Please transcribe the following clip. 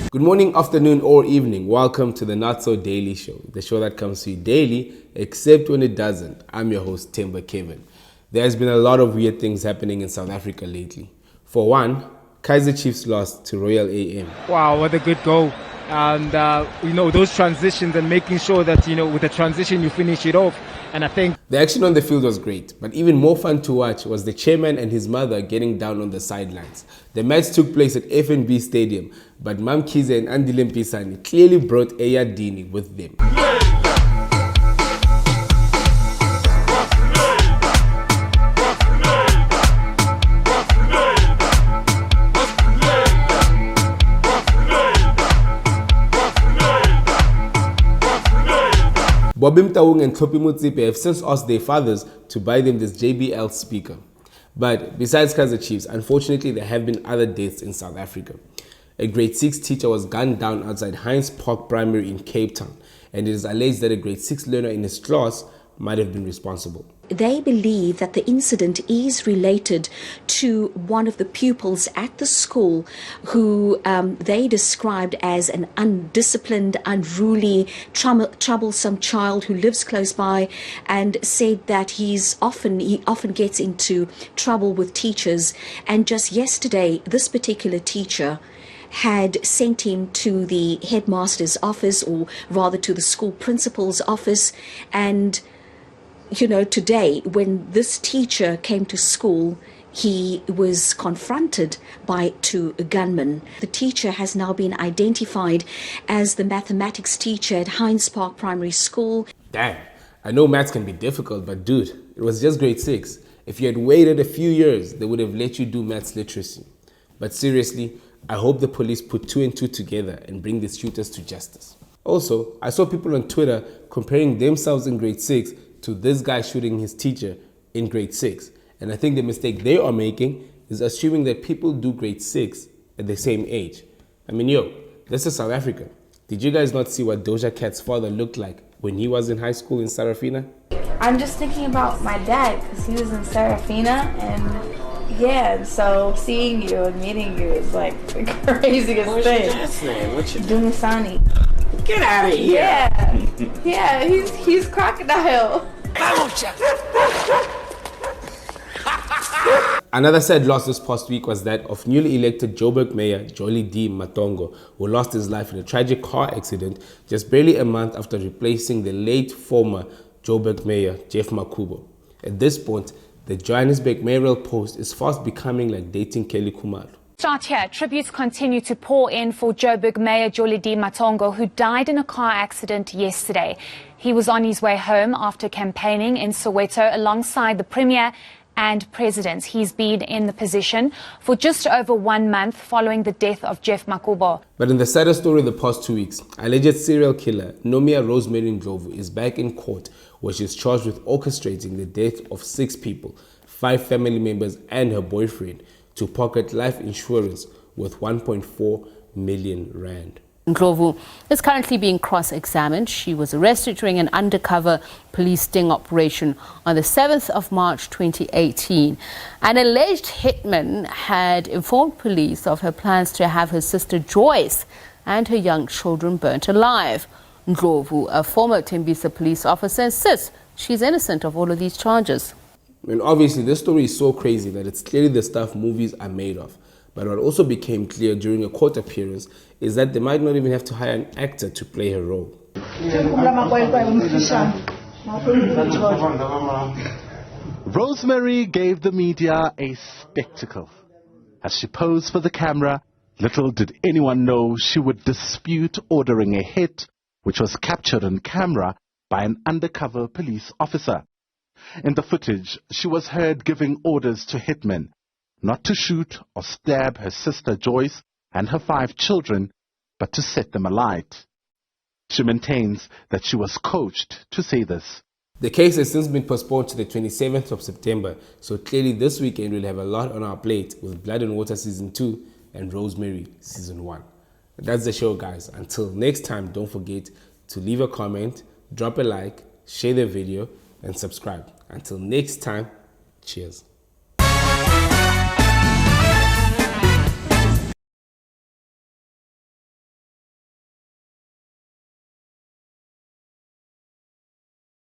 Good morning, afternoon, or evening. Welcome to the Not So Daily Show, the show that comes to you daily, except when it doesn't. I'm your host, Themba Kevin. There's been a lot of weird things happening in South Africa lately. For one, Kaizer Chiefs lost to Royal AM. Wow, what a good goal. And, those transitions and making sure that, with the transition you finish it off. And I think the action on the field was great, but even more fun to watch was the chairman and his mother getting down on the sidelines. The match took place at FNB Stadium, but Mam Kaizer and Ndlovu clearly brought Ayadini with them. Bobim Taung and Topi Mutsipe have since asked their fathers to buy them this JBL speaker. But besides Kaizer Chiefs, unfortunately there have been other deaths in South Africa. A grade 6 teacher was gunned down outside Heinz Park Primary in Cape Town, and it is alleged that a grade 6 learner in his class might have been responsible. They believe that the incident is related to one of the pupils at the school who they described as an undisciplined, unruly, troublesome child who lives close by, and said that he often gets into trouble with teachers. And just yesterday, this particular teacher had sent him to the headmaster's office, or rather to the school principal's office, and today, when this teacher came to school, he was confronted by two gunmen. The teacher has now been identified as the mathematics teacher at Heinz Park Primary School. Damn, I know maths can be difficult, but dude, it was just grade 6. If you had waited a few years, they would have let you do maths literacy. But seriously, I hope the police put 2 and 2 together and bring these shooters to justice. Also, I saw people on Twitter comparing themselves in grade 6 to this guy shooting his teacher in grade 6. And I think the mistake they are making is assuming that people do grade 6 at the same age. I mean, this is South Africa. Did you guys not see what Doja Cat's father looked like when he was in high school in Sarafina? I'm just thinking about my dad, because he was in Sarafina, and yeah, so seeing you and meeting you is like the craziest What's thing. Your dad's name? What's your Dumisani. Get out of here! Yeah, he's crocodile. Another sad loss this past week was that of newly elected Joburg Mayor Jolidee Matongo, who lost his life in a tragic car accident just barely a month after replacing the late former Joburg Mayor Jeff Makubo. At this point, the Johannesburg mayoral post is fast becoming like dating Kelly Khumalo. Start here. Tributes continue to pour in for Joburg Mayor Jolidee Matongo, who died in a car accident yesterday. He was on his way home after campaigning in Soweto alongside the Premier and President. He's been in the position for just over 1 month following the death of Jeff Makubo. But in the saddest story of the past 2 weeks, alleged serial killer Rosemary Ndlovu is back in court, where she's charged with orchestrating the death of 6 people, 5 family members and her boyfriend, to pocket life insurance worth 1.4 million rand. Ndlovu is currently being cross-examined. She was arrested during an undercover police sting operation on the 7th of March 2018. An alleged hitman had informed police of her plans to have her sister Joyce and her young children burnt alive. Ndlovu, a former Tembisa police officer, insists she's innocent of all of these charges. I mean, obviously, this story is so crazy that it's clearly the stuff movies are made of. But what also became clear during a court appearance is that they might not even have to hire an actor to play her role. Rosemary gave the media a spectacle. As she posed for the camera, little did anyone know she would dispute ordering a hit, which was captured on camera by an undercover police officer. In the footage, she was heard giving orders to hitmen not to shoot or stab her sister Joyce and her 5 children, but to set them alight. She maintains that she was coached to say this. The case has since been postponed to the 27th of September, so clearly this weekend we'll have a lot on our plate with Blood and Water Season 2 and Rosemary Season 1. That's the show, guys. Until next time, don't forget to leave a comment, drop a like, share the video, and subscribe. Until next time, cheers.